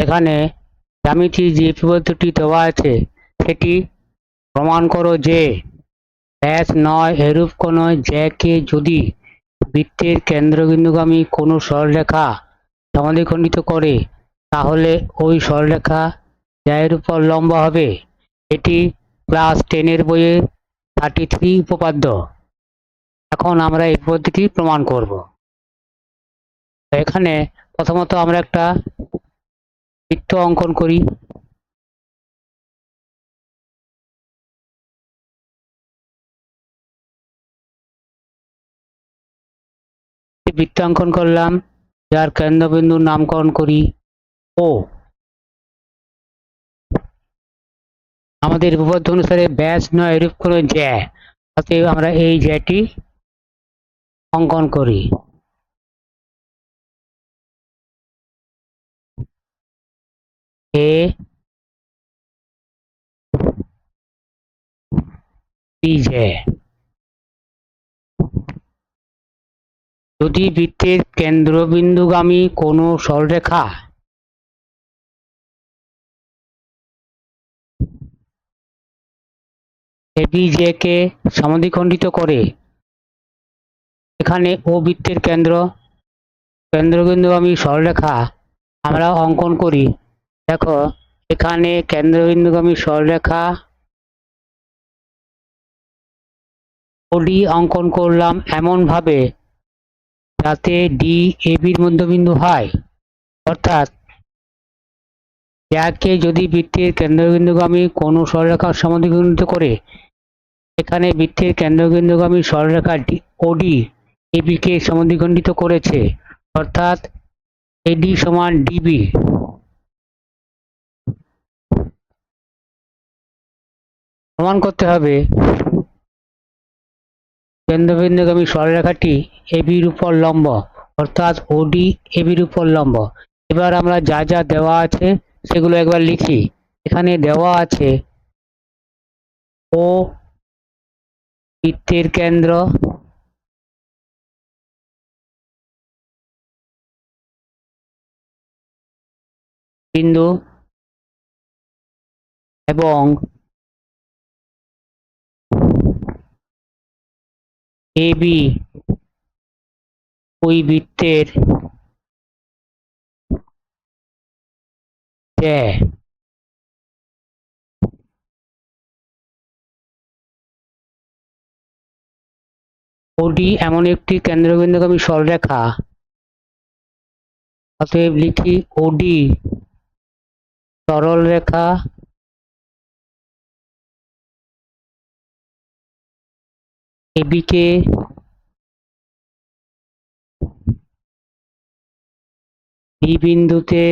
এখানে জ্যামিতির যে উপপাদ্যটি দেওয়া আছে সেটি প্রমাণ করো যে ব্যাস নয় এরূপ কোন জ্যাকে যদি বৃত্তের কেন্দ্রবিন্দুগামী কোনো সরলরেখা সমাদ্বিখণ্ডিত করে তাহলে ওই সরলরেখা জ্যায়ের উপর লম্ব হবে। এটি ক্লাস 10 বইয়ে 33 উপপাদ্য। এখন আমরা এই পদ্ধতি প্রমাণ করব। এখানে প্রথমত আমরা একটা বৃত্ত অঙ্কন করি। বৃত্ত অঙ্কন করলাম, যার কেন্দ্রবিন্দুর নামকরণ করি ও। আমাদের উপপাদ্য অনুসারে ব্যাস নয় এরূপ কোনো জ্যা, অতএব আমরা এই জ্যাটি অঙ্কন করি। এ বি জ্যা। যদি বৃত্তের কেন্দ্রবিন্দুগামী কোনো সরলরেখা এবি কে সমাদ্বিখণ্ডিত করে, এখানে ও বৃত্তের কেন্দ্রবিন্দুগামী সরলরেখা আমরা অঙ্কন করি। দেখো এখানে কেন্দ্রবিন্দুগামী সরলরেখা ওডি অঙ্কন করলাম এমন ভাবে যাতে ডি এবির মধ্যবিন্দু হয়। অর্থাৎ যাকে যদি বৃত্তের কেন্দ্রবিন্দুগামী কোনো সরলরেখা সমাদ্বিখণ্ডিত করে, এখানে বৃত্তের কেন্দ্রবিন্দুগামী সরলরেখা ওডি এবি কে সমাদ্বিখণ্ডিত করেছে, অর্থাৎ এডি সমান ডিবি। প্রমাণ করতে হবে কেন্দ্রবিন্দুগামী সরলরেখাটি এবির উপর লম্ব, অর্থাৎ ওডি এবির উপর লম্ব। এবার আমরা যা যা দেওয়া আছে সেগুলো একবার লিখি। এখানে দেওয়া আছে ও বৃত্তের কেন্দ্র, বিন্দু এবং এবি ওই বৃত্তের জ্যা। ওডি এমন একটি কেন্দ্রবিন্দুগামী সরলরেখা, অতএব লিখি ওডি সরলরেখা এবি কে ডি বিন্দুতে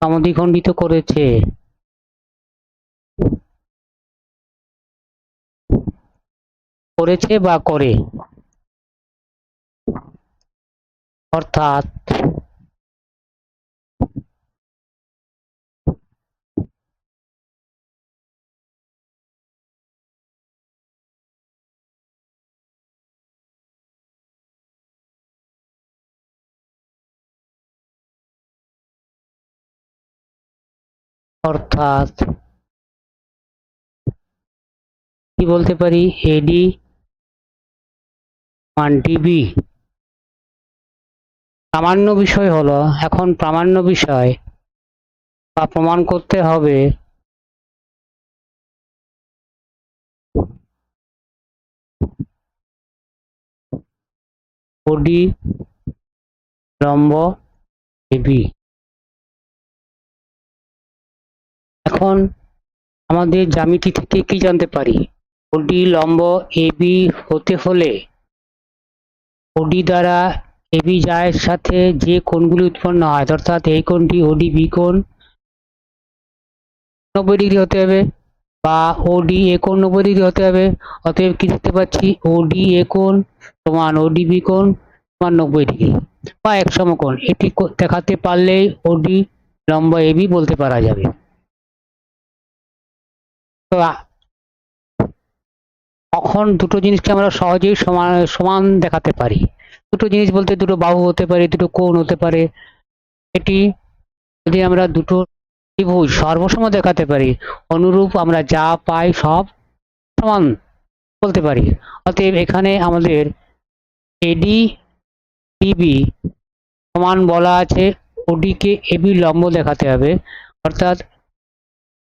সমদ্বিখণ্ডিত করেছে। বা করে, অর্থাৎ কি বলতে পারি, এডি মান ডিবি। প্রামাণ্য বিষয় হলো, এখন প্রামাণ্য বিষয় বা প্রমাণ করতে হবে ওডি লম্ব এবি। এখন আমাদের জ্যামিতি থেকে কি জানতে পারি, ওডি লম্ব এবি হতে হলে ওডি দ্বারা এবি জ্যায়ের সাথে যে কোণগুলি উৎপন্ন হয়, অর্থাৎ এই কোণটি ওডি বি কোণ 90 ডিগ্রি হতে হবে, বা ওডি এ কোণ 90 ডিগ্রি হতে হবে। অতএব কি দেখতে পাচ্ছি, ওডি এ কোণ সমান ওডি বি কোণ সমান 90 ডিগ্রি বা এক সমকোণ। এটি দেখাতে পারলেই ওডি লম্ব এবি বলতে পারা যাবে। তো তখন দুটো জিনিসকে আমরা সহজেই সমান দেখাতে পারি। দুটো জিনিস বলতে দুটো বাহু হতে পারে, দুটো কোণ হতে পারে। এটি যদি আমরা দুটো ত্রিভুজ সর্বসম দেখাতে পারি, অনুরূপ আমরা যা পাই সব সমান বলতে পারি। অতএব এখানে আমাদের এডি ডিবি সমান বলা আছে, ওডিকে এবি লম্ব দেখাতে হবে। অর্থাৎ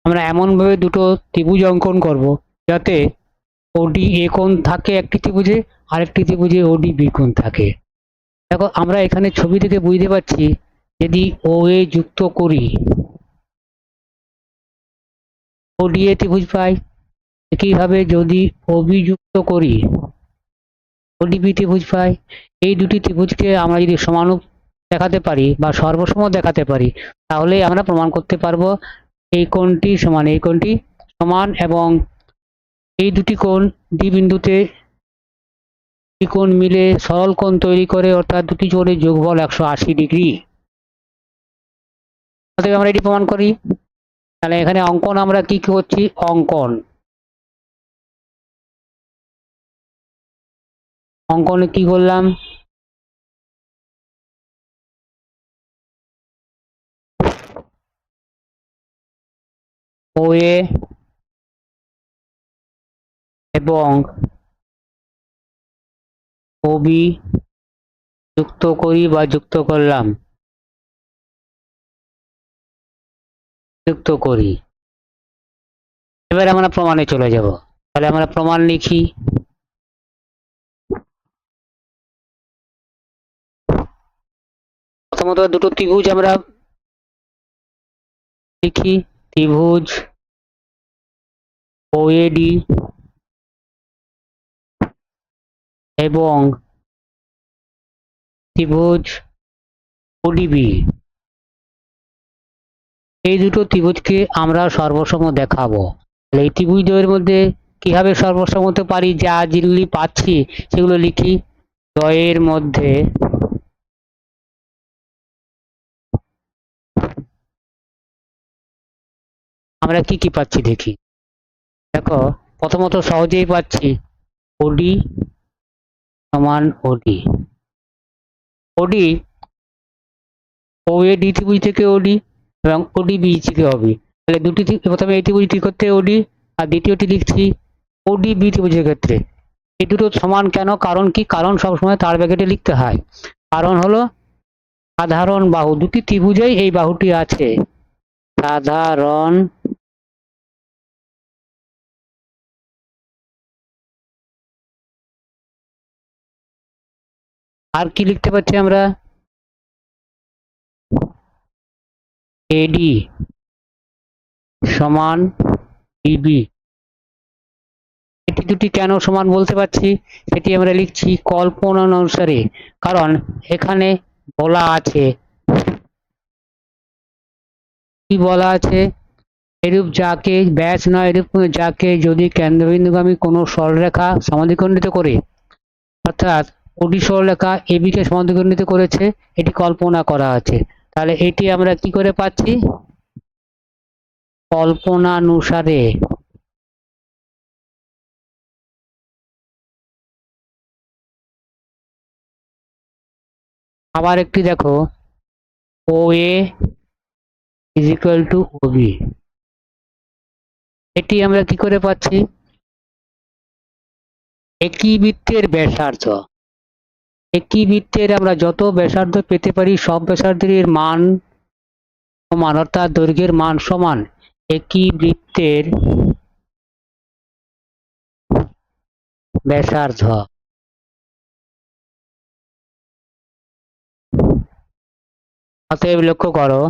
আমরা এমনভাবে দুটো ত্রিভুজ অঙ্কন করব যাতে ওডি এ কোণ থাকে একটি ত্রিভুজে, আরেকটি ত্রিভুজে ওডি বি কোণ থাকে। দেখো আমরা এখানে ছবি থেকে বুঝতে পারছি, যদি ও এ যুক্ত করি ওডি এ ত্রিভুজ পাই, একইভাবে যদি ওবি যুক্ত করি ওডিবি ত্রিভুজ পাই। এই দুটি ত্রিভুজকে আমরা যদি সমানুপ দেখাতে পারি বা সর্বসম দেখাতে পারি, তাহলে আমরা প্রমাণ করতে পারবো এই কোণটি সমান এই কোণটি সমান, এবং এই দুটি কোণ ডি বিন্দুতে কোণ মিলে সরল কোণ তৈরি করে, অর্থাৎ দুটি কোণের যোগফল 180 ডিগ্রি। অতএব আমরা এটি প্রমাণ করি। তাহলে এখানে অঙ্কন আমরা কি করছি, অঙ্কনে কি করলাম, ও এ এবং ওবি যুক্ত করি বা যুক্ত করলাম, যুক্ত করি। এবার আমরা প্রমাণে চলে যাব। তাহলে আমরা প্রমাণ লিখি। প্রথমত দুটো ত্রিভুজ আমরা লিখি, ত্রিভুজ ওএডি এবং ত্রিভুজ ওডিবি, এই দুটো ত্রিভুজকে আমরা সর্বসম দেখাবো। তাহলে এই ত্রিভুজ দ্বয়ের মধ্যে কিভাবে সর্বসম হতে পারি, যা যেগুলি পাচ্ছি সেগুলো লিখি। দ্বয়ের মধ্যে আমরা কি কি পাচ্ছি দেখি। দেখো প্রথমত সহজেই পাচ্ছি ওডি সমান ওডি, ওডি ও এ ডি ত্রিভুজ থেকে ওডি এবং ওডি বি থেকে ওবি। তাহলে দুটি প্রথমে এই ত্রিভুজটি করতে ওডি, আর দ্বিতীয়টি লিখছি ওডি বি ত্রিভুজের ক্ষেত্রে। এই দুটো সমান কেন, কারণ কি, কারণ সবসময় তার ব্র্যাকেটে লিখতে হয়। কারণ হলো সাধারণ বাহু, দুটি ত্রিভুজেই এই বাহুটি আছে, সাধারণ আর কি লিখতে পাচ্ছি আমরা, এডি সমান ডিবি। এটি দুটি কেন সমান বলতে পারছি সেটি আমরা লিখছি কল্পনা অনুসারে। কারণ এখানে বলা আছে, কি বলা আছে, এরূপ যাকে ব্যাস নয় এরূপ যাকে যদি কেন্দ্রবিন্দুগামী কোনো সরলরেখা সমাধিখণ্ডিত করে, অর্থাৎ ওডি সরলরেখা এবি কে সমাধিখণ্ডিত করেছে, এটি কল্পনা করা আছে। তাহলে এটি আমরা কি করে পাচ্ছি, কল্পনানুসারে। আবার একটি দেখো, ও এ ইজ ইকুয়াল টু ওবি, এটি আমরা কি করে পাচ্ছি, একই বৃত্তের ব্যাসার্ধ, একই বৃত্তের আমরা যত ব্যাসার্ধ পেতে পারি সব ব্যাসার্ধের মান সমান, অর্থাৎ দৈর্ঘ্যের মান সমান একই বৃত্তের ব্যাসার্ধ। অতএব লক্ষ্য করো,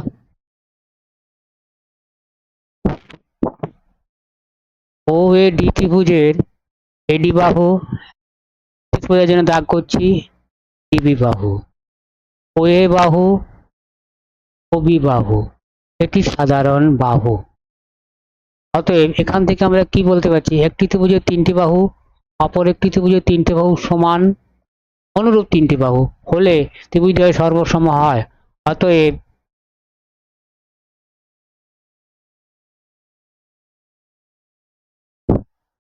ও এ ডি ত্রিভুজের এডি বাহু বোঝার জন্য দাগ করছি, ডিবি বাহু, ও এ বাহু, ওবি বাহু, এটি সাধারণ বাহু। অতএব এখান থেকে আমরা কি বলতে পারছি, একটি ত্রিভুজের তিনটি বাহু অপর একটি ত্রিভুজের তিনটে বাহু সমান, অনুরূপ তিনটি বাহু হলে ত্রিভুজদ্বয় সর্বসম হয়। অতএব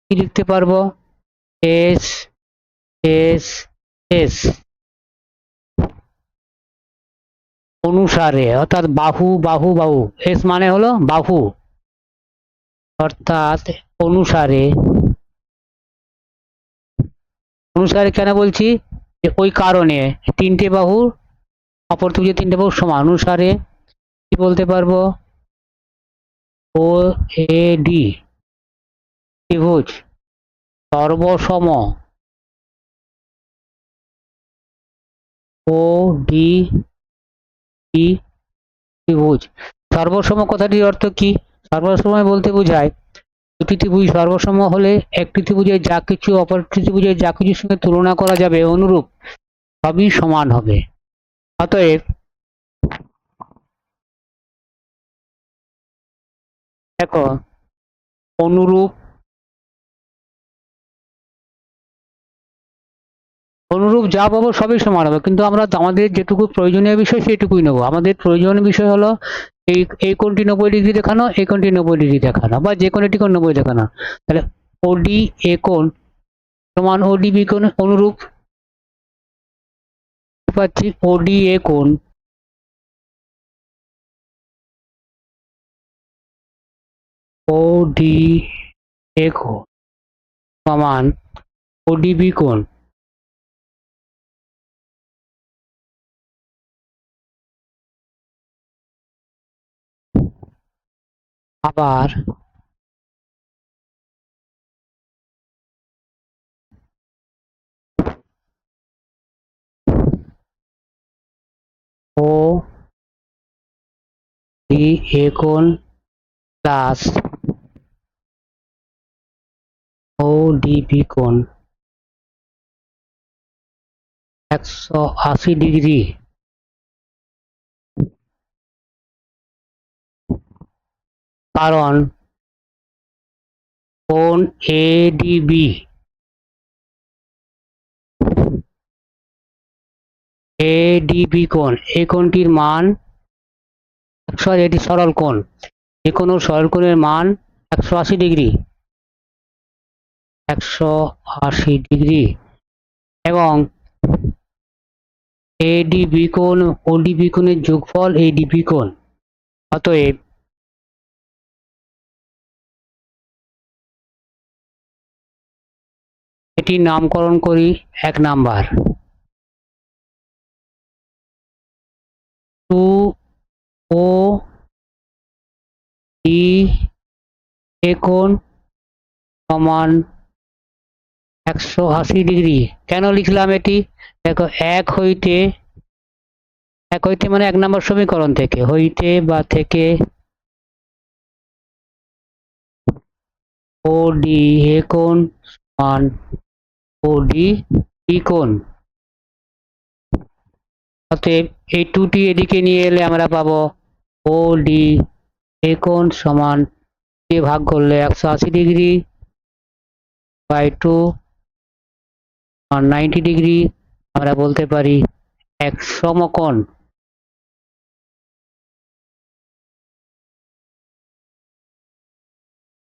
কি লিখতে পারবো, এস এস এস অনুসারে অর্থাৎ বাহু বাহু বাহু, এস মানে হলো বাহু, অর্থাৎ অনুসারে। অনুসারে কেন বলছি, যে ওই কারণে তিনটে বাহুর অপর ত্রিভুজের তিনটে বাহু সমান অনুসারে কি বলতে পারবো, ও এ ডি ত্রিভুজ সর্বসম, ও ডি ই ত্রিভুজ। সর্বসম কথাটির অর্থ কি? সর্বসম বলতে বোঝায় দুটি ত্রিভুজ সর্বসম হলে একটি ত্রিভুজের যা কিছু অপরটি ত্রিভুজের যা কিছুর সঙ্গে তুলনা করা যাবে অনুরূপ সবই সমান হবে। অতএব দেখো, অনুরূপ অনুরূপ যা পাবো সবই সমান হবে, কিন্তু আমরা আমাদের যেটুকু প্রয়োজনীয় বিষয় সেটুকুই নেবো। আমাদের প্রয়োজনীয় বিষয় হলো এই এই কোণটি 90 ডিগ্রি দেখানো, এই কোণটি 90 ডিগ্রি দেখানো, বা যে কোনো একটি কোণ 90 দেখানো। তাহলে ওডি এ কোণ সমান ওডি বি কোণ অনুরূপ পাচ্ছি। ওডি এ কোণ ওডি এ কোণ সমান ওডি বি কোণ। আবার ও ডি এ কোণ প্লাস ও ডি বি কোণ 180 ডিগ্রি, কারণ কোণ এডিবি এডিবি কোণ, এই কোণটির মান এটি সরল কোণ, যে কোনো সরল কোণের মান 180 ডিগ্রি, 180 ডিগ্রি, এবং এডিবি কোণ ওডিবি কোণের যোগফল এডিবি কোণ। অতএব এটির নামকরণ করি 1 নাম্বার, 2 ও ডি এ কোণ সমান 180 ডিগ্রি। কেন লিখলাম এটি? দেখো, এক হইতে মানে 1 নম্বর সমীকরণ থেকে, হইতে বা থেকে ও ডি এ কোণ সমান ও ডি বি কোণ। অতএব এই টুটি এদিকে নিয়ে এলে আমরা পাবো ও ডি এ কোণ সমান দিয়ে ভাগ করলে 180 ডিগ্রি বাই 2 আর 90 ডিগ্রি, আমরা বলতে পারি এক সমকোণ।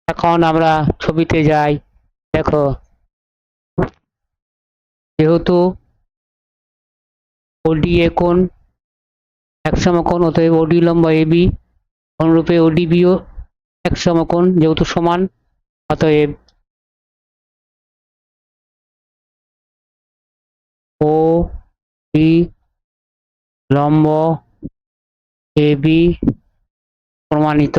এখন আমরা ছবিতে যাই। দেখো, যেহেতু ওডি এ কোণ এক সমকোণ, অতএব ওডি লম্ব এবি, অনুরূপে ওডিবিও এক সমকোণ যেহেতু সমান, অতএব ও ডি লম্ব এবি প্রমাণিত।